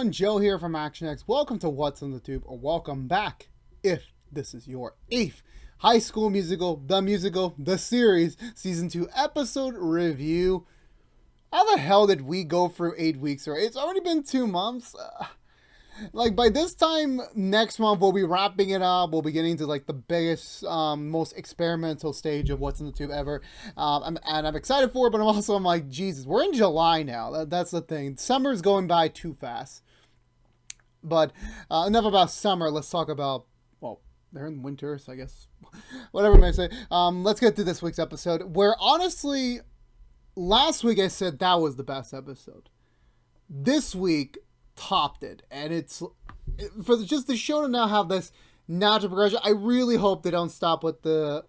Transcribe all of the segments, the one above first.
everyone, Joe here from ActionX. Welcome to What's on the Tube, or welcome back if this is your 8th High School Musical, the series, Season 2 episode review. How the hell did we go through 8 weeks? Or it's already been 2 months. By this time next month, we'll be wrapping it up. We'll be getting to the biggest, most experimental stage of What's in the Tube ever. I'm excited for it, but I'm like, Jesus, we're in July now. That's the thing. Summer's going by too fast. But enough about summer. Let's talk about, well, they're in winter, so I guess, whatever I may say. Let's get to this week's episode, where honestly, last week I said that was the best episode. This week topped it, and it's for just the show to now have this natural progression. I really hope they don't stop with the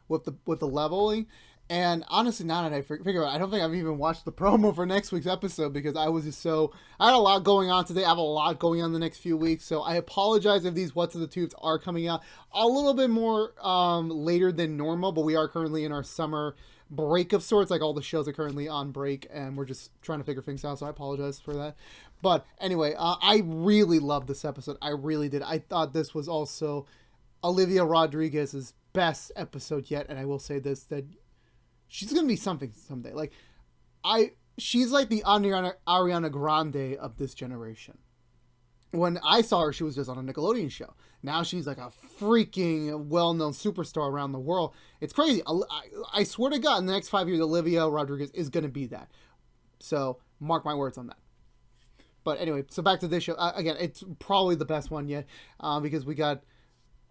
leveling. And honestly, now that I figure out, I don't think I've even watched the promo for next week's episode because I had a lot going on today. I have a lot going on the next few weeks, so I apologize if these What's in the Tubes are coming out a little bit more later than normal, but we are currently in our summer break of sorts. All the shows are currently on break, and we're just trying to figure things out, so I apologize for that. But anyway, I really loved this episode. I really did. I thought this was also Olivia Rodriguez's best episode yet, and I will say this, that she's gonna be something someday. She's like the Ariana Grande of this generation. When I saw her, she was just on a Nickelodeon show. Now she's like a freaking well-known superstar around the world. It's crazy. I swear to God, in the next 5 years, Olivia Rodriguez is going to be that. So mark my words on that. But anyway, so back to this show. Again, it's probably the best one yet because we got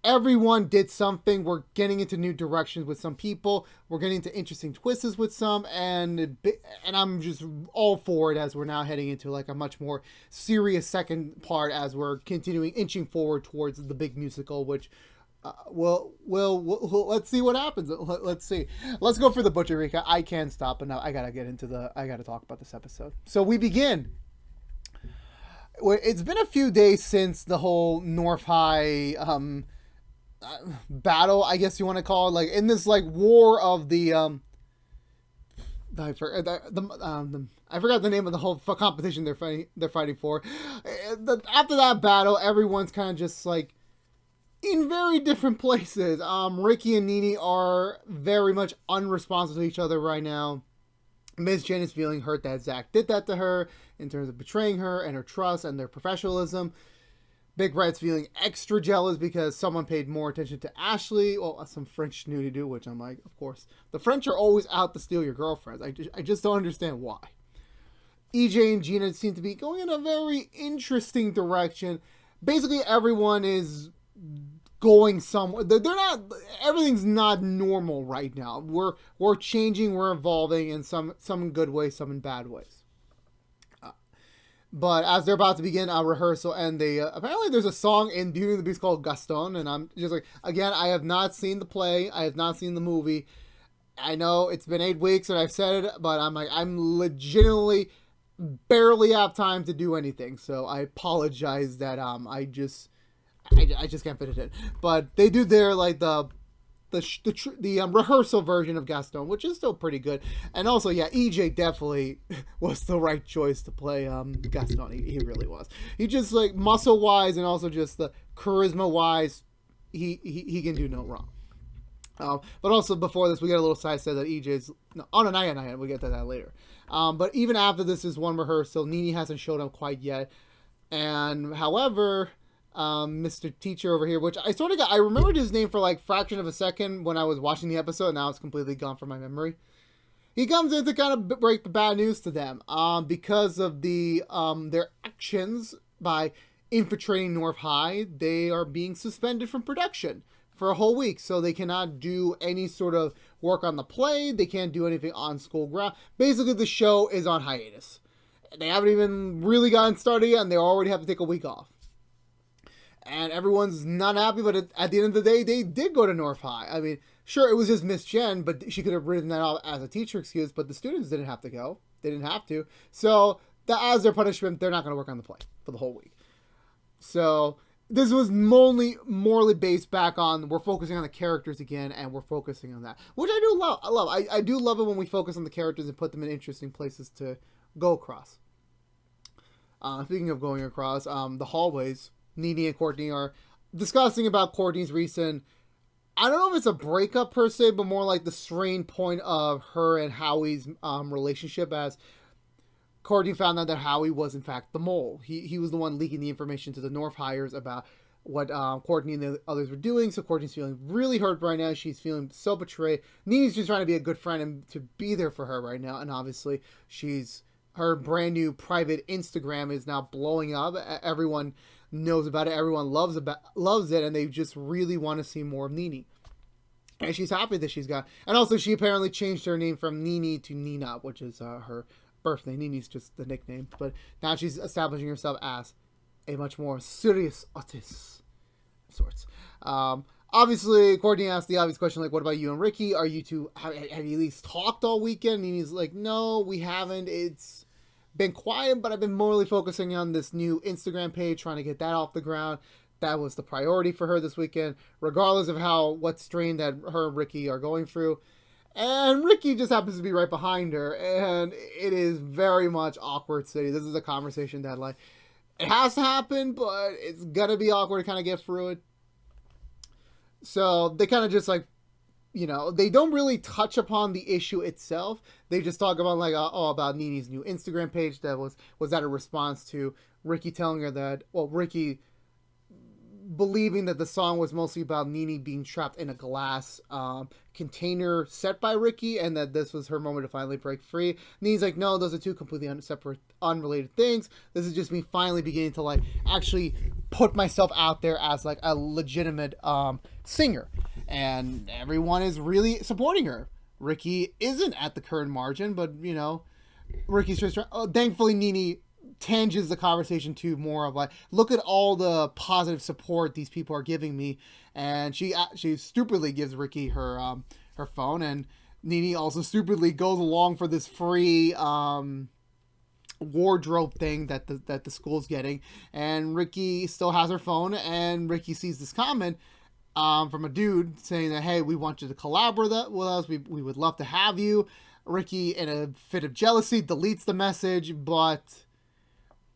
everyone did something. We're getting into new directions with some people. We're getting into interesting twists with some, and I'm just all for it as we're now heading into a much more serious second part as we're continuing inching forward towards the big musical, which we'll let's see what happens. Let's see. Let's go for the Butcher Recap. I can't stop, but now I gotta talk about this episode. So we begin. It's been a few days since the whole North High battle, I guess you want to call it, in this war of the I forgot the name of the whole competition they're fighting for. After that battle, everyone's kind of just in very different places. Ricky and Nene are very much unresponsive to each other right now. Miss Jen is feeling hurt that Zach did that to her in terms of betraying her and her trust and their professionalism. Big Red's feeling extra jealous because someone paid more attention to Ashley. Well, some French nudity do, which I'm like, of course. The French are always out to steal your girlfriends. I just don't understand why. EJ and Gina seem to be going in a very interesting direction. Basically, everyone is going somewhere. They're not. Everything's not normal right now. We're changing. We're evolving in some good ways, some in bad ways. But as they're about to begin a rehearsal, and they apparently there's a song in Beauty and the Beast called Gaston, and I'm just again, I have not seen the play, I have not seen the movie. I know it's been 8 weeks and I've said it, but I'm legitimately barely have time to do anything, so I apologize that I just can't fit it in. But they do their the rehearsal version of Gaston, which is still pretty good. And also, yeah, EJ definitely was the right choice to play Gaston. He really was. He just muscle wise and also just the charisma wise, he can do no wrong. But also before this, we get a little side set that EJ's not we'll get to that later. But even after this is one rehearsal, Nene hasn't showed up quite yet. And however, Mr. Teacher over here, which I remembered his name for fraction of a second when I was watching the episode, and now it's completely gone from my memory. He comes in to kind of break the bad news to them, because of their actions by infiltrating North High. They are being suspended from production for a whole week, so they cannot do any sort of work on the play. They can't do anything on school ground. Basically, the show is on hiatus. They haven't even really gotten started yet, and they already have to take a week off. And everyone's not happy, but at the end of the day, they did go to North High. I mean, sure, it was just Miss Jen, but she could have written that out as a teacher excuse, but the students didn't have to go. They didn't have to. So, as their punishment, they're not going to work on the play for the whole week. So, this was morally based back on, we're focusing on the characters again, and we're focusing on that. Which I do love. I do love it when we focus on the characters and put them in interesting places to go across. Speaking of going across the hallways, Nene and Courtney are discussing about Courtney's recent, I don't know if it's a breakup per se, but more like the strain point of her and Howie's relationship, as Courtney found out that Howie was in fact the mole. He was the one leaking the information to the North hires about what Courtney and the others were doing. So Courtney's feeling really hurt right now. She's feeling so betrayed. Nene's just trying to be a good friend and to be there for her right now. And obviously, her brand new private Instagram is now blowing up. Everyone knows about it. Everyone loves it, and they just really want to see more of Nene. And she's happy that she's got. And also, she apparently changed her name from Nene to Nina, which is her birthday. Nene's just the nickname, but now she's establishing herself as a much more serious artist of sorts. Obviously, Courtney asked the obvious question, like, what about you and Ricky? Are you two, have you at least talked all weekend? And he's like, no, we haven't. It's been quiet, but I've been morally focusing on this new Instagram page, trying to get that off the ground. That was the priority for her this weekend, regardless of what strain that her and Ricky are going through. And Ricky just happens to be right behind her, and it is very much awkward city. This is a conversation that, like, it has to happen, but it's gonna be awkward to kind of get through it. So they kind of just like, they don't really touch upon the issue itself. They just talk about like, about Nene's new Instagram page that was that a response to Ricky telling her that, Ricky believing that the song was mostly about Nene being trapped in a glass container set by Ricky, and that this was her moment to finally break free. Nene's like, no, those are two completely separate, unrelated things. This is just me finally beginning to like actually put myself out there as like a legitimate singer, and everyone is really supporting her. Ricky isn't at the current margin, but Ricky's just thankfully Nene tanges the conversation to more of like, look at all the positive support these people are giving me, and she stupidly gives Ricky her phone, and Nene also stupidly goes along for this free wardrobe thing that the school's getting, and Ricky still has her phone, and Ricky sees this comment from a dude saying that, hey, we want you to collaborate with us, we would love to have you. Ricky, in a fit of jealousy, deletes the message, but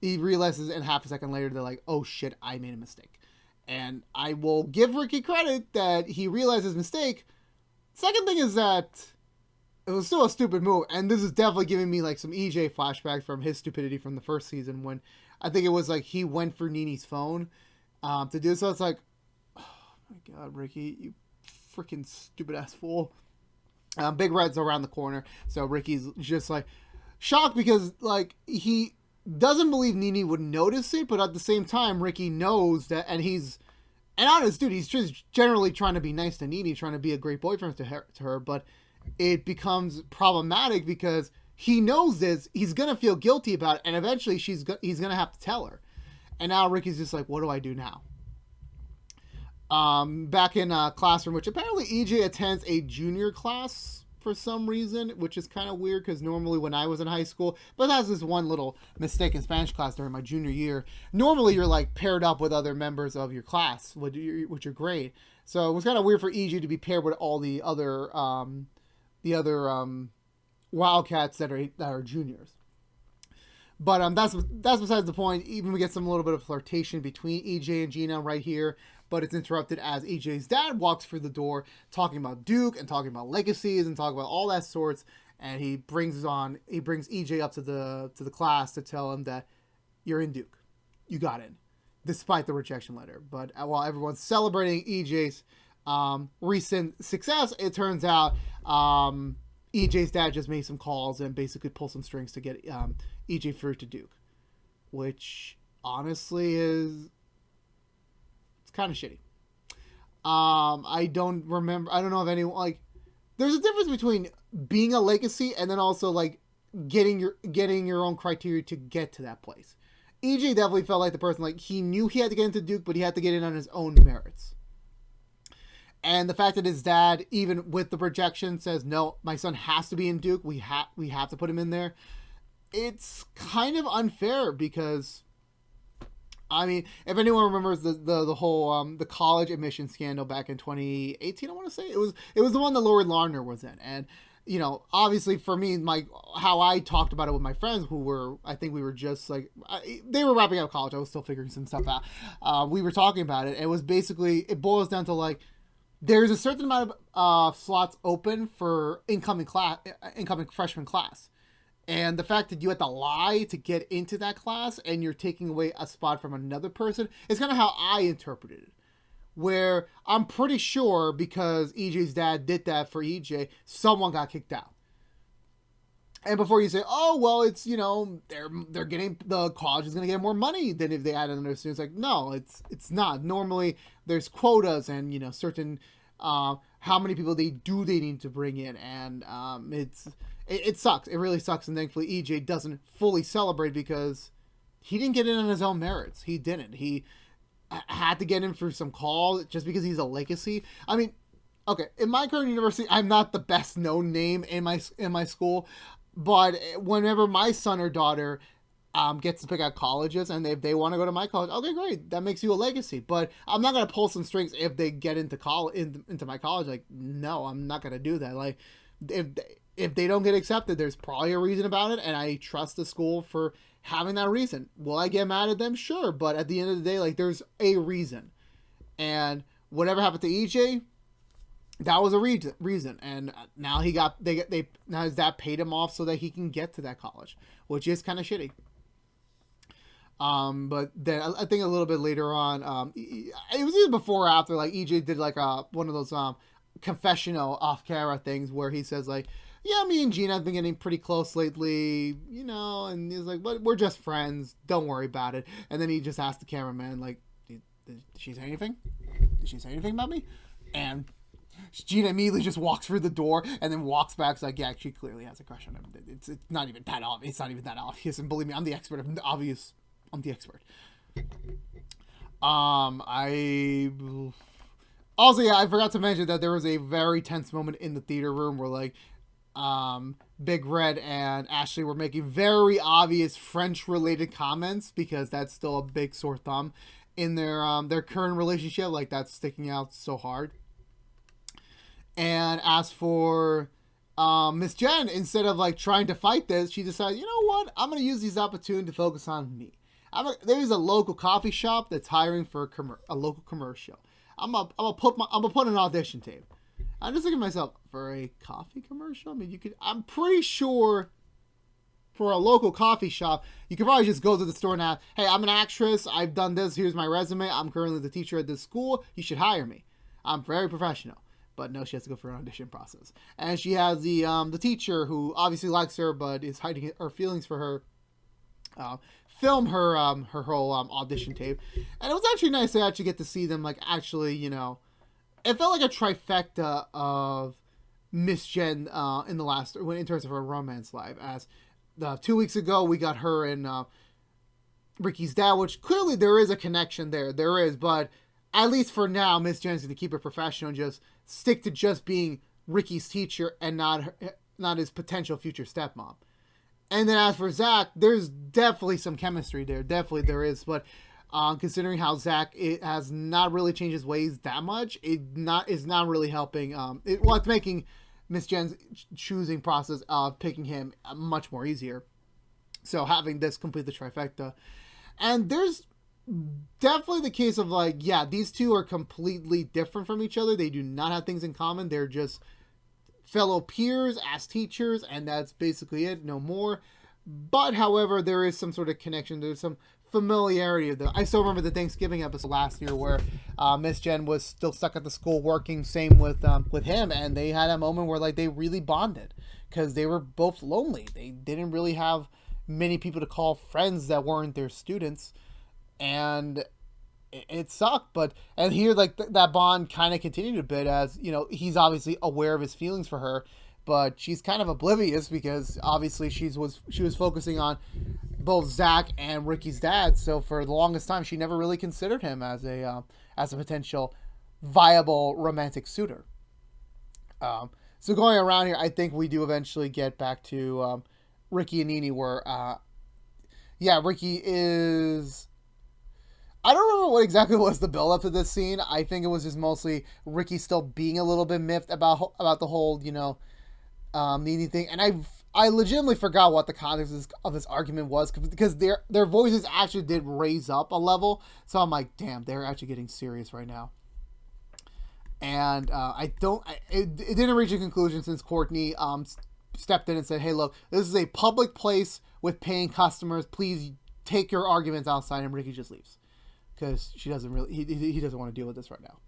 he realizes, and half a second later, they're like, oh shit, I made a mistake. And I will give Ricky credit that he realized his mistake. Second thing is that it was still a stupid move, and this is definitely giving me like some EJ flashbacks from his stupidity from the first season, when I think it was like he went for Nene's phone to do so. It's like, oh my god, Ricky, you freaking stupid ass fool. Big Red's around the corner, so Ricky's just like shocked because like he doesn't believe Nene would notice it, but at the same time, Ricky knows that, and he's an honest dude. He's just generally trying to be nice to Nene, trying to be a great boyfriend to her, but it becomes problematic because he knows this. He's gonna feel guilty about it, and eventually he's gonna have to tell her. And now Ricky's just like, what do I do now? Back in a classroom, which apparently EJ attends a junior class for some reason, which is kind of weird because normally when I was in high school, but that's this one little mistake in Spanish class during my junior year, normally you're like paired up with other members of your class with your grade. So it was kind of weird for EJ to be paired with all the other Wildcats that are juniors. But that's besides the point. Even we get some little bit of flirtation between EJ and Gina right here, but it's interrupted as EJ's dad walks through the door talking about Duke and talking about legacies and talking about all that sorts, and he brings EJ up to the class to tell him that you're in Duke, you got in, despite the rejection letter. But while everyone's celebrating EJ's recent success, it turns out EJ's dad just made some calls and basically pulled some strings to get EJ through to Duke, which honestly is kind of shitty. I don't know of anyone, like, there's a difference between being a legacy and then also like getting your own criteria to get to that place. EJ definitely felt like the person, like, he knew he had to get into Duke, but he had to get in on his own merits. And the fact that his dad, even with the projection, says, no, my son has to be in Duke, we have to put him in there, it's kind of unfair because, I mean, if anyone remembers the whole the college admission scandal back in 2018, I want to say it was the one that Lori Larner was in, and obviously for me, how I talked about it with my friends I think we were just like, they were wrapping up college. I was still figuring some stuff out. We were talking about it. It was basically, it boils down to like, there's a certain amount of slots open for incoming freshman class. And the fact that you had to lie to get into that class and you're taking away a spot from another person is kind of how I interpreted it. Where I'm pretty sure because EJ's dad did that for EJ, someone got kicked out. And before you say, oh well, it's they're getting, the college is going to get more money than if they added another student. It's like, no, it's not. Normally there's quotas and certain how many people they need to bring in, and it sucks. It really sucks. And thankfully EJ doesn't fully celebrate because he didn't get in on his own merits. He didn't. He had to get in for some call just because he's a legacy. I mean, okay, in my current university, I'm not the best known name in my school, but whenever my son or daughter gets to pick out colleges and if they want to go to my college, okay, great, that makes you a legacy. But I'm not gonna pull some strings if they get into into my college. Like, no, I'm not gonna do that. Like, if they don't get accepted, there's probably a reason about it, and I trust the school for having that reason. Will I get mad at them? Sure, but at the end of the day, like, there's a reason. And whatever happened to EJ, that was a reason. And now now his dad paid him off so that he can get to that college, which is kind of shitty. But then I think a little bit later on, it was either before or after, like, EJ did like one of those confessional off camera things where he says like, yeah, me and Gina have been getting pretty close lately, and he's like, but we're just friends, don't worry about it. And then he just asked the cameraman, like, did she say anything? Did she say anything about me? And Gina immediately just walks through the door and then walks back. It's like, yeah, she clearly has a crush on him. It's not even that obvious. It's not even that obvious. And believe me, I'm the expert. I'm the expert. I also, yeah, I forgot to mention that there was a very tense moment in the theater room where, like, Big Red and Ashley were making very obvious French-related comments because that's still a big sore thumb in their current relationship. Like, that's sticking out so hard. And as for Miss Jen, instead of like trying to fight this, she decided, you know what? I'm gonna use these opportunities to focus on me. There's a local coffee shop that's hiring for a local commercial. I'm gonna put an audition tape. I'm just thinking to myself, for a coffee commercial? I mean, I'm pretty sure for a local coffee shop, you could probably just go to the store and ask, hey, I'm an actress, I've done this, here's my resume, I'm currently the teacher at this school, you should hire me. I'm very professional. But no, she has to go for an audition process. And she has the teacher who obviously likes her but is hiding her feelings for her, film her whole audition tape. And it was actually nice to actually get to see them, like, actually, it felt like a trifecta of Miss Jen in terms of her romance life. As 2 weeks ago, we got her and Ricky's dad, which clearly there is a connection there. There is, but at least for now, Miss Jen's going to keep it professional and just stick to just being Ricky's teacher and not his potential future stepmom. And then as for Zach, there's definitely some chemistry there. Definitely there is, but considering how Zach has not really changed his ways that much, is not really helping. It's making Miss Jen's choosing process of picking him much more easier. So having this complete the trifecta, and there's definitely the case of like, yeah, these two are completely different from each other. They do not have things in common. They're just fellow peers as teachers, and that's basically it, no more. But however, there is some sort of connection. There's some familiarity of them. I still remember the Thanksgiving episode last year where Miss Jen was still stuck at the school working, same with him, and they had a moment where like they really bonded because they were both lonely. They didn't really have many people to call friends that weren't their students, and it sucked. And here, like, that bond kind of continued a bit as, he's obviously aware of his feelings for her, but she's kind of oblivious because obviously she was focusing on both Zach and Ricky's dad. So for the longest time, she never really considered him as a potential viable romantic suitor. So going around here, I think we do eventually get back to Ricky and Nene where, Ricky is... I don't remember what exactly was the build up to this scene. I think it was just mostly Ricky still being a little bit miffed about the whole, Nene thing, and I legitimately forgot what the context of this argument was because their voices actually did raise up a level. So I'm like, damn, they're actually getting serious right now. And it didn't reach a conclusion since Courtney stepped in and said, hey, look, this is a public place with paying customers. Please take your arguments outside. And Ricky just leaves because he doesn't want to deal with this right now.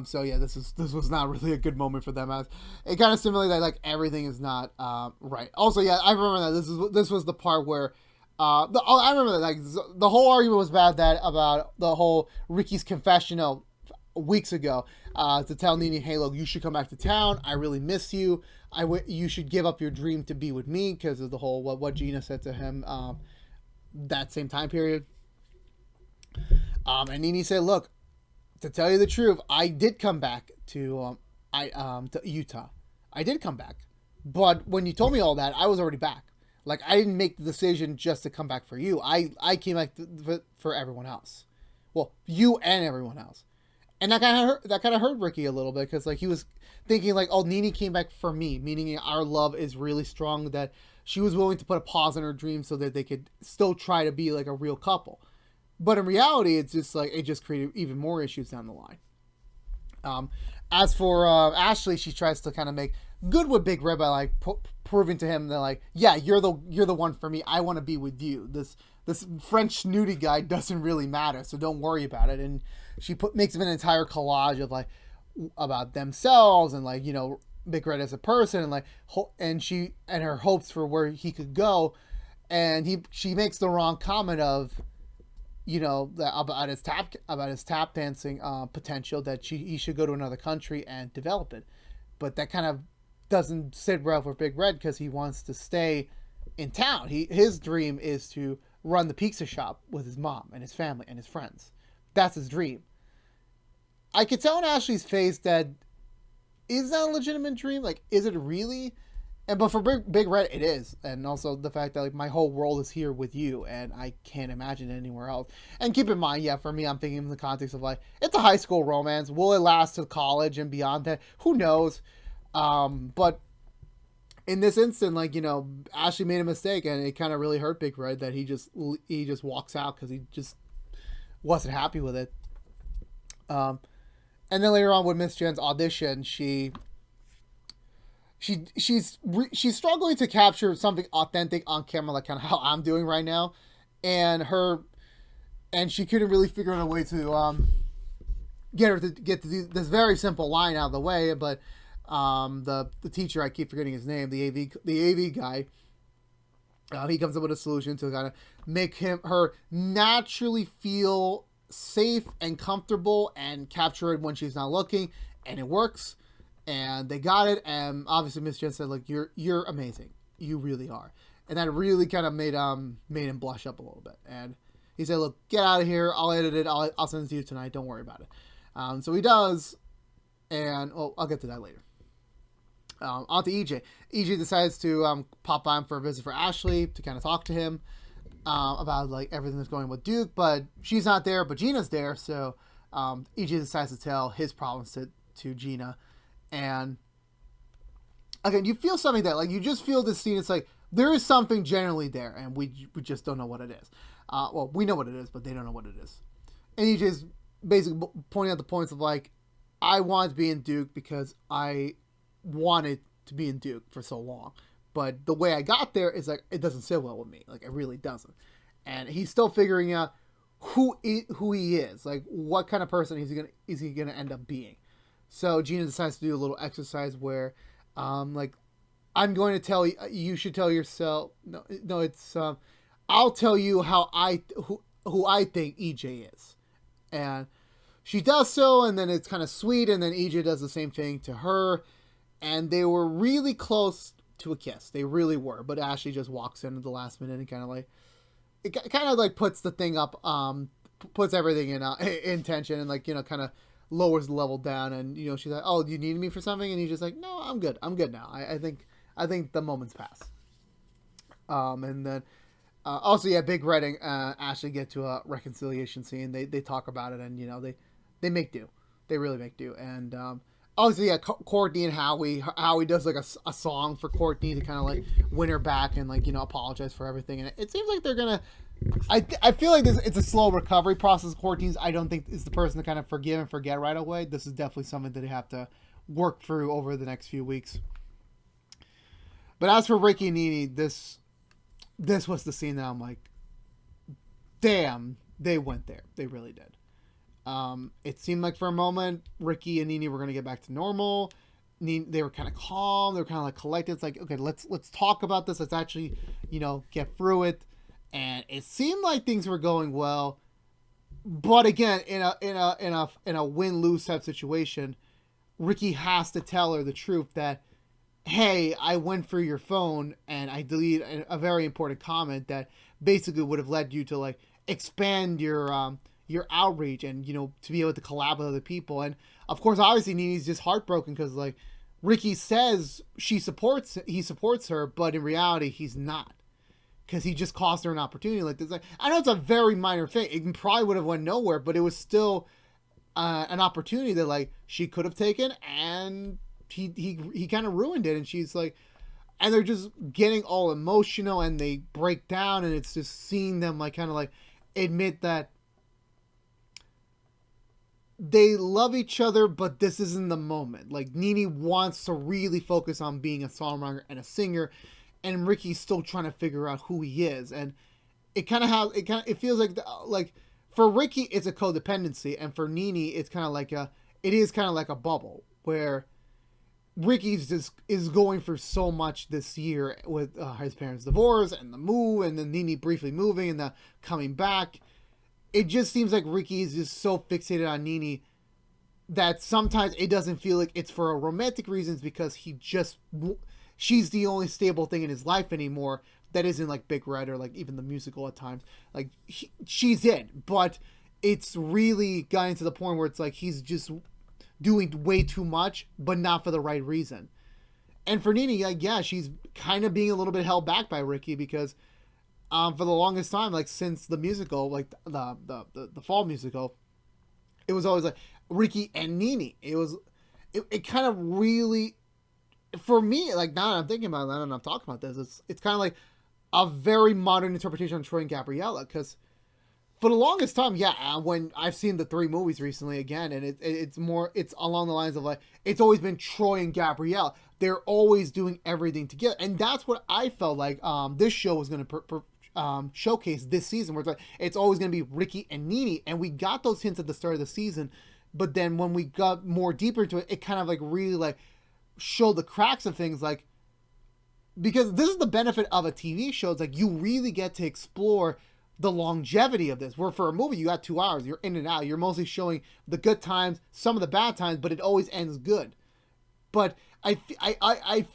So yeah, this was not really a good moment for them. As it kind of simulated that like everything is not right. Also, yeah, I remember that this was the part where I remember that like the whole argument was about the whole Ricky's confessional weeks ago to tell Nene, hey, look, you should come back to town. I really miss you. You should give up your dream to be with me because of the whole what Gina said to him that same time period. And Nene said, look, to tell you the truth, I did come back to Utah. I did come back, but when you told me all that, I was already back. Like I didn't make the decision just to come back for you. I came back for everyone else. Well, you and everyone else, and that kind of hurt Ricky a little bit because like he was thinking like, oh, Nene came back for me, meaning our love is really strong that she was willing to put a pause on her dream so that they could still try to be like a real couple. But in reality, it's just like it just created even more issues down the line. As for Ashley, she tries to kind of make good with Big Red by like proving to him that like, yeah, you're the one for me. I want to be with you. This French snooty guy doesn't really matter, so don't worry about it. And she makes him an entire collage of like about themselves and like Big Red as a person and like and her hopes for where he could go. And she makes the wrong comment of about his tap dancing potential that he should go to another country and develop it, but that kind of doesn't sit well for Big Red because he wants to stay in town. His dream is to run the pizza shop with his mom and his family and his friends. That's his dream. I could tell in Ashley's face that is that a legitimate dream? Like, is it really? But for Big Red, it is. And also the fact that like my whole world is here with you and I can't imagine it anywhere else. And keep in mind, yeah, for me, I'm thinking in the context of like, it's a high school romance. Will it last to college and beyond that? Who knows? But in this instant, like, Ashley made a mistake and it kind of really hurt Big Red that he just walks out because he just wasn't happy with it. And then later on with Miss Jen's audition, she's struggling to capture something authentic on camera, like kind of how I'm doing right now, and she couldn't really figure out a way to get her to get this very simple line out of the way. But the teacher, I keep forgetting his name, the AV guy, he comes up with a solution to kind of make her naturally feel safe and comfortable and capture it when she's not looking, and it works. And they got it, and obviously Miss Jen said, like, you're amazing. You really are. And that really kind of made him blush up a little bit. And he said, look, get out of here. I'll edit it. I'll send it to you tonight. Don't worry about it. So he does, and I'll get to that later. On to EJ. EJ decides to pop by for a visit for Ashley to kind of talk to him about like everything that's going with Duke, but she's not there, but Gina's there. So EJ decides to tell his problems to Gina. And again, you feel something that like you just feel this scene. It's like there is something generally there, and we just don't know what it is. We know what it is, but they don't know what it is. And he just basically pointing out the points of like, I wanted to be in Duke because I wanted to be in Duke for so long, but the way I got there is like it doesn't sit well with me. Like it really doesn't. And he's still figuring out who he is, like what kind of person is he gonna end up being. So Gina decides to do a little exercise where, like, I'm going to tell you, you should tell yourself, no, it's, I'll tell you who I think EJ is. And she does so, and then it's kind of sweet, and then EJ does the same thing to her, and they were really close to a kiss. They really were, but Ashley just walks in at the last minute and kind of like, it kind of like puts the thing up, puts everything in tension and like, kind of lowers the level down, and she's like, oh, do you need me for something? And he's just like, no, I'm good now. I think the moment's passed. And then also, yeah, Big Red and Ashley get to a reconciliation scene. They talk about it, and they make do. They really make do. And obviously, yeah, Courtney and Howie. Howie does like a song for Courtney to kind of like win her back and like apologize for everything. And it seems like they're gonna. I feel like it's a slow recovery process. Courtney's I don't think is the person to kind of forgive and forget right away. This is definitely something that they have to work through over the next few weeks. But as for Ricky and Nene, this was the scene that I'm like, damn, they went there. They really did. It seemed like for a moment Ricky and Nene were gonna get back to normal. They were kind of calm. They were kind of like collected. It's like, okay, let's talk about this. Let's actually, get through it. And it seemed like things were going well. But again, in a win lose type situation, Ricky has to tell her the truth that, hey, I went through your phone and I deleted a very important comment that basically would have led you to like expand your outreach and to be able to collab with other people. And of course, obviously, Nini's just heartbroken because like Ricky says he supports her, but in reality, he's not. Because he just cost her an opportunity like this. Like, I know it's a very minor thing. It probably would have went nowhere, but it was still an opportunity that like she could have taken, and he kind of ruined it. And she's like, and they're just getting all emotional, and they break down, and it's just seeing them like kind of like admit that they love each other, but this isn't the moment. Like Nene wants to really focus on being a songwriter and a singer, and Ricky's still trying to figure out who he is. And it feels like for Ricky it's a codependency, and for Nene it's kind of like a bubble where Ricky's just is going through so much this year with his parents' divorce and the move, and then Nene briefly moving and the coming back. It just seems like Ricky is just so fixated on Nene that sometimes it doesn't feel like it's for romantic reasons, because she's the only stable thing in his life anymore that isn't like Big Red or like even the musical at times. Like she's in, but it's really gotten to the point where it's like he's just doing way too much, but not for the right reason. And for Nene, like, yeah, she's kind of being a little bit held back by Ricky because for the longest time, like since the musical, like the fall musical, it was always like Ricky and Nene. It kind of really, for me, like now that I'm thinking about that and I'm talking about this, it's kind of like a very modern interpretation of Troy and Gabriella, because for the longest time, yeah, when I've seen the 3 movies recently again, and it's along the lines of like, it's always been Troy and Gabrielle. They're always doing everything together, and that's what I felt like this show was going to showcase this season, where it's always going to be Ricky and Nene, and we got those hints at the start of the season, but then when we got more deeper into it, it kind of like really like showed the cracks of things, like, because this is the benefit of a TV show. It's like you really get to explore the longevity of this. Where for a movie, you got 2 hours, you're in and out, you're mostly showing the good times, some of the bad times, but it always ends good. But I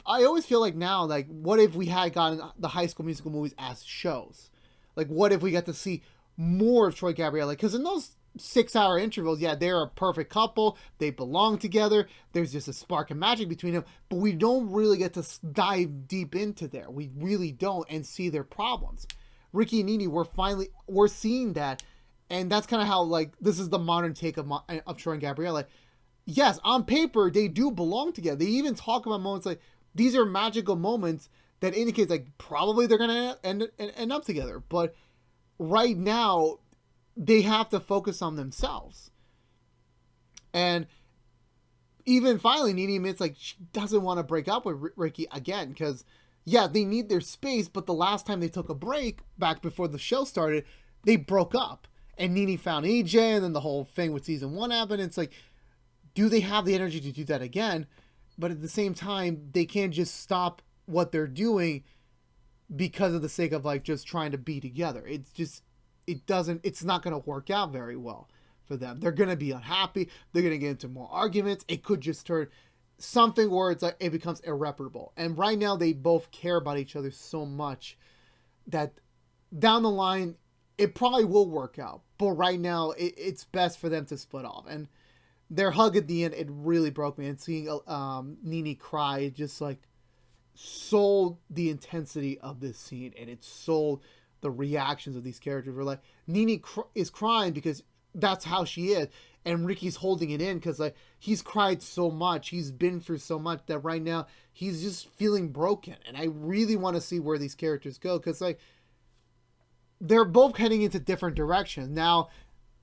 always feel like now, like, what if we had gotten the High School Musical movies as shows? Like, what if we got to see more of Troy Gabrielle? Because in those 6-hour intervals, yeah, they're a perfect couple. They belong together. There's just a spark of magic between them. But we don't really get to dive deep into there. We really don't, and see their problems. Ricky and Nene, we're seeing that, and that's kind of how, like, this is the modern take of Troy and Gabrielle. Like, yes, on paper they do belong together. They even talk about moments like these are magical moments that indicates like probably they're gonna end up together. But right now, they have to focus on themselves. And even finally, Nene admits like she doesn't want to break up with Ricky again, because yeah, they need their space, but the last time they took a break, back before the show started, they broke up. And Nene found AJ, and then the whole thing with season 1 happened. It's like, do they have the energy to do that again? But at the same time, they can't just stop what they're doing because of the sake of like just trying to be together. It's not going to work out very well for them. They're going to be unhappy. They're going to get into more arguments. It could just turn something where it's like it becomes irreparable. And right now they both care about each other so much that down the line it probably will work out. But right now it's best for them to split off. And their hug at the end, it really broke me. And seeing Nene cry, it just like sold the intensity of this scene, and it sold the reactions of these characters. Were like Nene is crying because that's how she is. And Ricky's holding it in because like he's cried so much, he's been through so much that right now he's just feeling broken. And I really want to see where these characters go because like they're both heading into different directions now.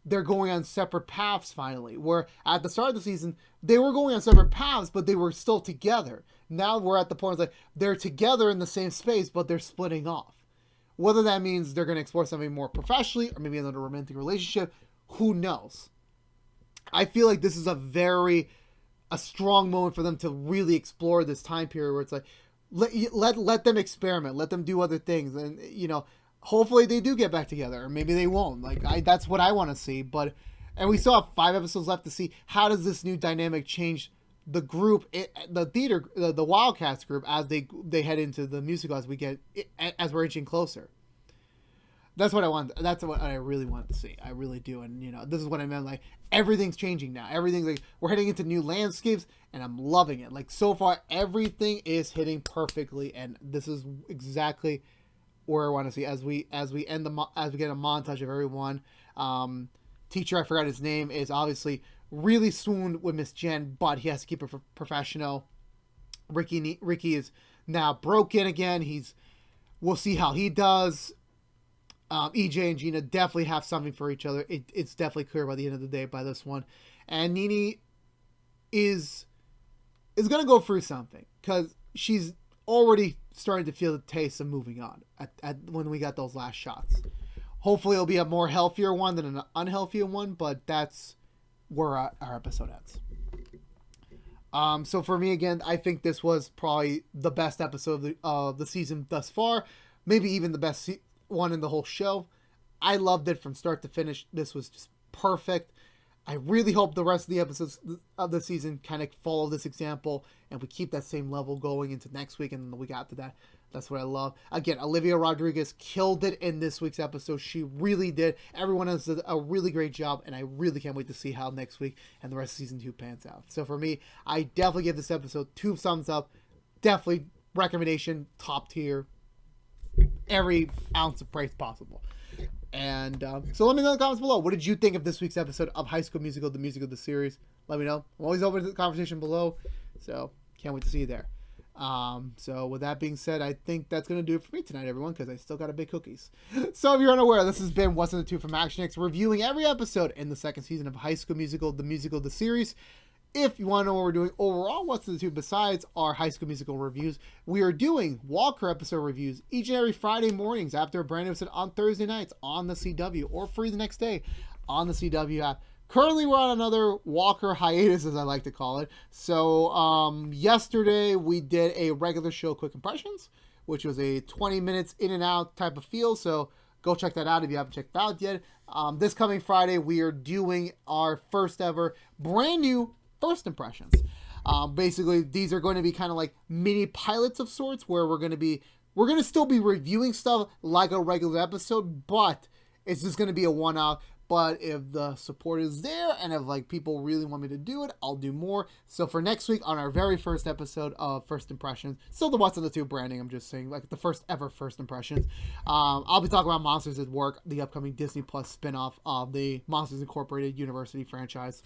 They're going on separate paths finally. Where at the start of the season they were going on separate paths, but they were still together. Now we're at the point like they're together in the same space, but they're splitting off. Whether that means they're going to explore something more professionally or maybe another romantic relationship, who knows? I feel like this is a strong moment for them to really explore this time period where it's like, let them experiment, let them do other things. And, you know, hopefully they do get back together or maybe they won't. Like that's what I want to see. And we still have 5 episodes left to see how does this new dynamic change the group, the Wildcats group as they head into the musical as we're inching closer. That's what I want. That's what I really want to see. I really do. And, you know, this is what I meant. Like, everything's changing now. Everything's like, we're heading into new landscapes, and I'm loving it. Like, so far, everything is hitting perfectly, and this is exactly where I want to see as we get a montage of everyone. Teacher, I forgot his name, is obviously really swooned with Miss Jen, but he has to keep it professional. Ricky is now broken again. We'll see how he does. EJ and Gina definitely have something for each other. It's definitely clear by the end of the day by this one. And Nini is going to go through something because she's already starting to feel the taste of moving on when we got those last shots. Hopefully it'll be a more healthier one than an unhealthier one, but that's where our episode ends. So for me, again, I think this was probably the best episode of the season thus far. Maybe even the best one in the whole show. I loved it from start to finish. This was just perfect. I really hope the rest of the episodes of the season kind of follow this example and we keep that same level going into next week and the week after that. That's what I love. Again, Olivia Rodriguez killed it in this week's episode. She really did. Everyone else did a really great job, and I really can't wait to see how next week and the rest of season 2 pans out. So for me, I definitely give this episode 2 thumbs up. Definitely recommendation, top tier. Every ounce of praise possible. And so let me know in the comments below. What did you think of this week's episode of High School Musical, the musical, the series? Let me know. I'm always open to the conversation below. So can't wait to see you there. So with that being said, I think that's going to do it for me tonight, everyone, because I still got to bake cookies. So if you're unaware, this has been What's in the Tube from ActionX, reviewing every episode in the 2nd season of High School Musical, the musical, the series. If you want to know what we're doing overall, What's in the Tube besides our High School Musical reviews, we are doing Walker episode reviews each and every Friday mornings after a brand new episode on Thursday nights on the CW, or free the next day on the CW app. Currently, we're on another Walker hiatus, as I like to call it. So, yesterday we did a regular show, Quick Impressions, which was a 20 minutes in and out type of feel. So, go check that out if you haven't checked it out yet. This coming Friday, we are doing our first ever brand new First Impressions. Basically, these are going to be kind of like mini pilots of sorts, where we're going to still be reviewing stuff like a regular episode, but it's just going to be a one-off. But if the support is there and if like people really want me to do it, I'll do more. So for next week on our very first episode of First Impressions, still the What's in the Tube branding, I'm just saying, like the first ever First Impressions, I'll be talking about Monsters at Work, the upcoming Disney Plus spinoff of the Monsters Incorporated University franchise.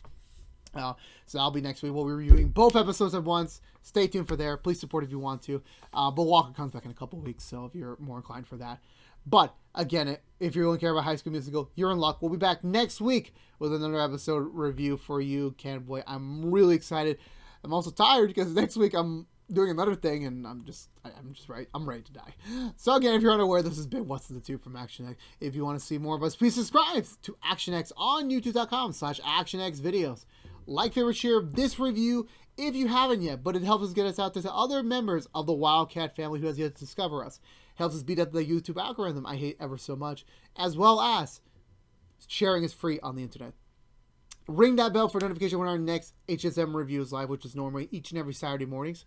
So that'll be next week. We'll be reviewing both episodes at once. Stay tuned for there. Please support if you want to. But Walker comes back in a couple of weeks, so if you're more inclined for that. But again, if you don't care about High School Musical, you're in luck. We'll be back next week with another episode review for you. Can't wait. I'm really excited. I'm also tired because next week I'm doing another thing and I'm just ready. I'm ready to die. So again, if you're unaware, this has been What's in the Tube from ActionX. If you want to see more of us, please subscribe to ActionX on youtube.com/ActionX videos. Like, favorite, share this review if you haven't yet, but it helps us get us out there to other members of the Wildcat family who has yet to discover us. Helps us beat up the YouTube algorithm I hate ever so much, as well as sharing is free on the internet. Ring that bell for notification when our next HSM review is live, which is normally each and every Saturday mornings.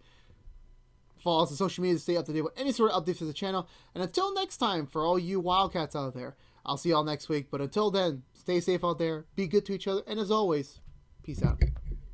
Follow us on social media to stay up to date with any sort of updates for the channel. And until next time, for all you Wildcats out there, I'll see you all next week. But until then, stay safe out there, be good to each other, and as always, peace out.